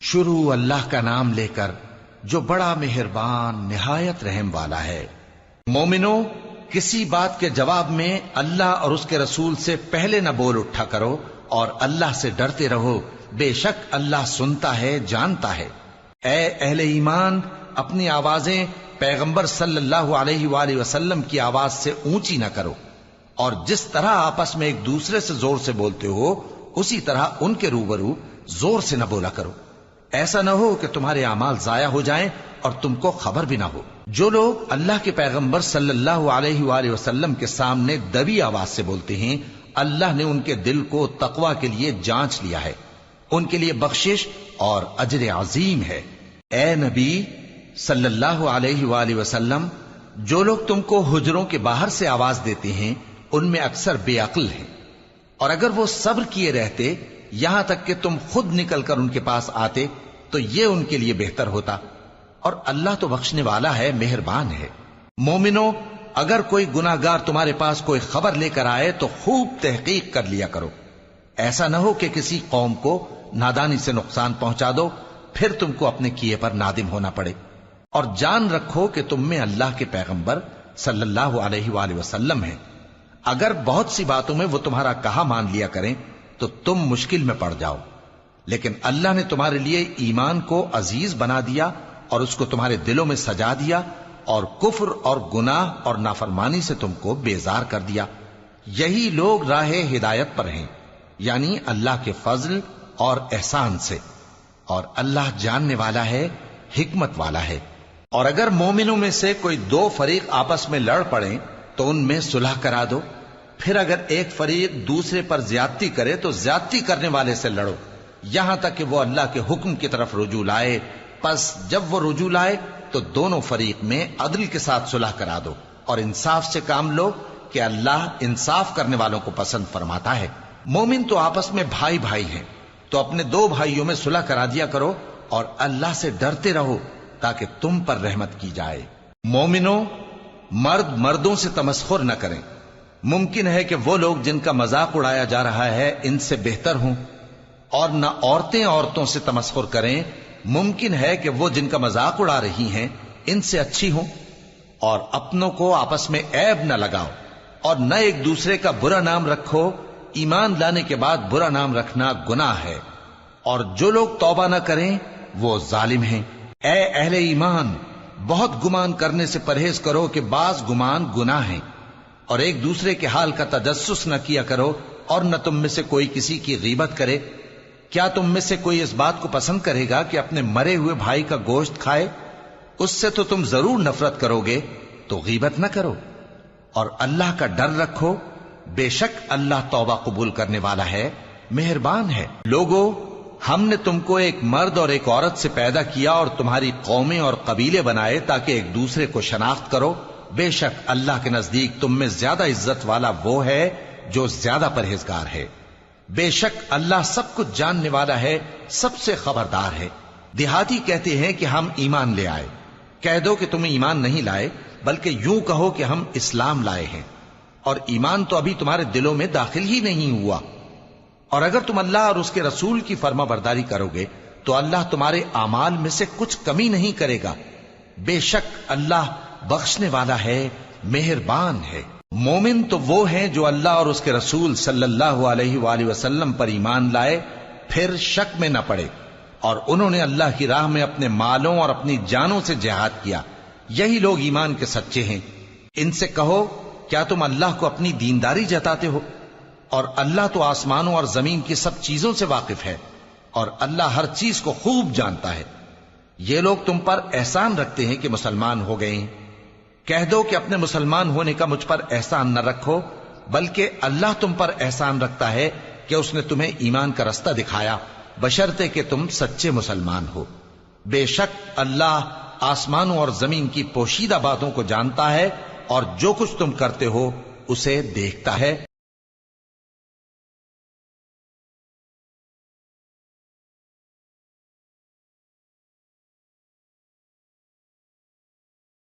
شروع اللہ کا نام لے کر جو بڑا مہربان نہایت رحم والا ہے۔ مومنو، کسی بات کے جواب میں اللہ اور اس کے رسول سے پہلے نہ بول اٹھا کرو اور اللہ سے ڈرتے رہو، بے شک اللہ سنتا ہے، جانتا ہے۔ اے اہل ایمان، اپنی آوازیں پیغمبر صلی اللہ علیہ وآلہ وسلم کی آواز سے اونچی نہ کرو، اور جس طرح آپس میں ایک دوسرے سے زور سے بولتے ہو اسی طرح ان کے روبرو زور سے نہ بولا کرو، ایسا نہ ہو کہ تمہارے اعمال ضائع ہو جائیں اور تم کو خبر بھی نہ ہو۔ جو لوگ اللہ کے پیغمبر صلی اللہ علیہ وآلہ وسلم کے سامنے دبی آواز سے بولتے ہیں، اللہ نے ان کے دل کو تقوی کے لیے جانچ لیا ہے، ان کے لیے بخشش اور اجر عظیم ہے۔ اے نبی صلی اللہ علیہ وآلہ وسلم، جو لوگ تم کو حجروں کے باہر سے آواز دیتے ہیں ان میں اکثر بے عقل ہیں، اور اگر وہ صبر کیے رہتے یہاں تک کہ تم خود نکل کر ان کے پاس آتے تو یہ ان کے لیے بہتر ہوتا، اور اللہ تو بخشنے والا ہے، مہربان ہے۔ مومنو، اگر کوئی گناہ گار تمہارے پاس کوئی خبر لے کر آئے تو خوب تحقیق کر لیا کرو، ایسا نہ ہو کہ کسی قوم کو نادانی سے نقصان پہنچا دو پھر تم کو اپنے کیے پر نادم ہونا پڑے۔ اور جان رکھو کہ تم میں اللہ کے پیغمبر صلی اللہ علیہ وآلہ وسلم ہیں، اگر بہت سی باتوں میں وہ تمہارا کہا مان لیا کریں تو تم مشکل میں پڑ جاؤ، لیکن اللہ نے تمہارے لیے ایمان کو عزیز بنا دیا اور اس کو تمہارے دلوں میں سجا دیا، اور کفر اور گناہ اور نافرمانی سے تم کو بیزار کر دیا۔ یہی لوگ راہ ہدایت پر ہیں، یعنی اللہ کے فضل اور احسان سے، اور اللہ جاننے والا ہے، حکمت والا ہے۔ اور اگر مومنوں میں سے کوئی دو فریق آپس میں لڑ پڑیں تو ان میں صلح کرا دو، پھر اگر ایک فریق دوسرے پر زیادتی کرے تو زیادتی کرنے والے سے لڑو، یہاں تک کہ وہ اللہ کے حکم کی طرف رجوع لائے۔ پس جب وہ رجوع لائے تو دونوں فریق میں عدل کے ساتھ صلح کرا دو، اور انصاف سے کام لو کہ اللہ انصاف کرنے والوں کو پسند فرماتا ہے۔ مومن تو آپس میں بھائی بھائی ہیں، تو اپنے دو بھائیوں میں صلح کرا دیا کرو، اور اللہ سے ڈرتے رہو تاکہ تم پر رحمت کی جائے۔ مومنو، مرد مردوں سے تمسخر نہ کریں، ممکن ہے کہ وہ لوگ جن کا مذاق اڑایا جا رہا ہے ان سے بہتر ہوں، اور نہ عورتیں عورتوں سے تمسخر کریں، ممکن ہے کہ وہ جن کا مذاق اڑا رہی ہیں ان سے اچھی ہوں۔ اور اپنوں کو آپس میں عیب نہ لگاؤ، اور نہ ایک دوسرے کا برا نام رکھو، ایمان لانے کے بعد برا نام رکھنا گناہ ہے، اور جو لوگ توبہ نہ کریں وہ ظالم ہیں۔ اے اہل ایمان، بہت گمان کرنے سے پرہیز کرو کہ بعض گمان گناہ ہیں، اور ایک دوسرے کے حال کا تجسس نہ کیا کرو، اور نہ تم میں سے کوئی کسی کی غیبت کرے۔ کیا تم میں سے کوئی اس بات کو پسند کرے گا کہ اپنے مرے ہوئے بھائی کا گوشت کھائے؟ اس سے تو تم ضرور نفرت کرو گے، تو غیبت نہ کرو، اور اللہ کا ڈر رکھو، بے شک اللہ توبہ قبول کرنے والا ہے، مہربان ہے۔ لوگو، ہم نے تم کو ایک مرد اور ایک عورت سے پیدا کیا اور تمہاری قومیں اور قبیلے بنائے تاکہ ایک دوسرے کو شناخت کرو، بے شک اللہ کے نزدیک تم میں زیادہ عزت والا وہ ہے جو زیادہ پرہیزگار ہے۔ بے شک اللہ سب کچھ جاننے والا ہے، سب سے خبردار ہے۔ دیہاتی کہتے ہیں کہ ہم ایمان لے آئے، کہہ دو کہ تم ایمان نہیں لائے، بلکہ یوں کہو کہ ہم اسلام لائے ہیں، اور ایمان تو ابھی تمہارے دلوں میں داخل ہی نہیں ہوا۔ اور اگر تم اللہ اور اس کے رسول کی فرما برداری کرو گے تو اللہ تمہارے اعمال میں سے کچھ کمی نہیں کرے گا، بے شک اللہ بخشنے والا ہے، مہربان ہے۔ مومن تو وہ ہیں جو اللہ اور اس کے رسول صلی اللہ علیہ وآلہ وسلم پر ایمان لائے پھر شک میں نہ پڑے، اور انہوں نے اللہ کی راہ میں اپنے مالوں اور اپنی جانوں سے جہاد کیا، یہی لوگ ایمان کے سچے ہیں۔ ان سے کہو، کیا تم اللہ کو اپنی دینداری جتاتے ہو؟ اور اللہ تو آسمانوں اور زمین کی سب چیزوں سے واقف ہے، اور اللہ ہر چیز کو خوب جانتا ہے۔ یہ لوگ تم پر احسان رکھتے ہیں کہ مسلمان ہو گئے ہیں، کہہ دو کہ اپنے مسلمان ہونے کا مجھ پر احسان نہ رکھو، بلکہ اللہ تم پر احسان رکھتا ہے کہ اس نے تمہیں ایمان کا رستہ دکھایا، بشرطے کہ تم سچے مسلمان ہو۔ بے شک اللہ آسمانوں اور زمین کی پوشیدہ باتوں کو جانتا ہے، اور جو کچھ تم کرتے ہو اسے دیکھتا ہے۔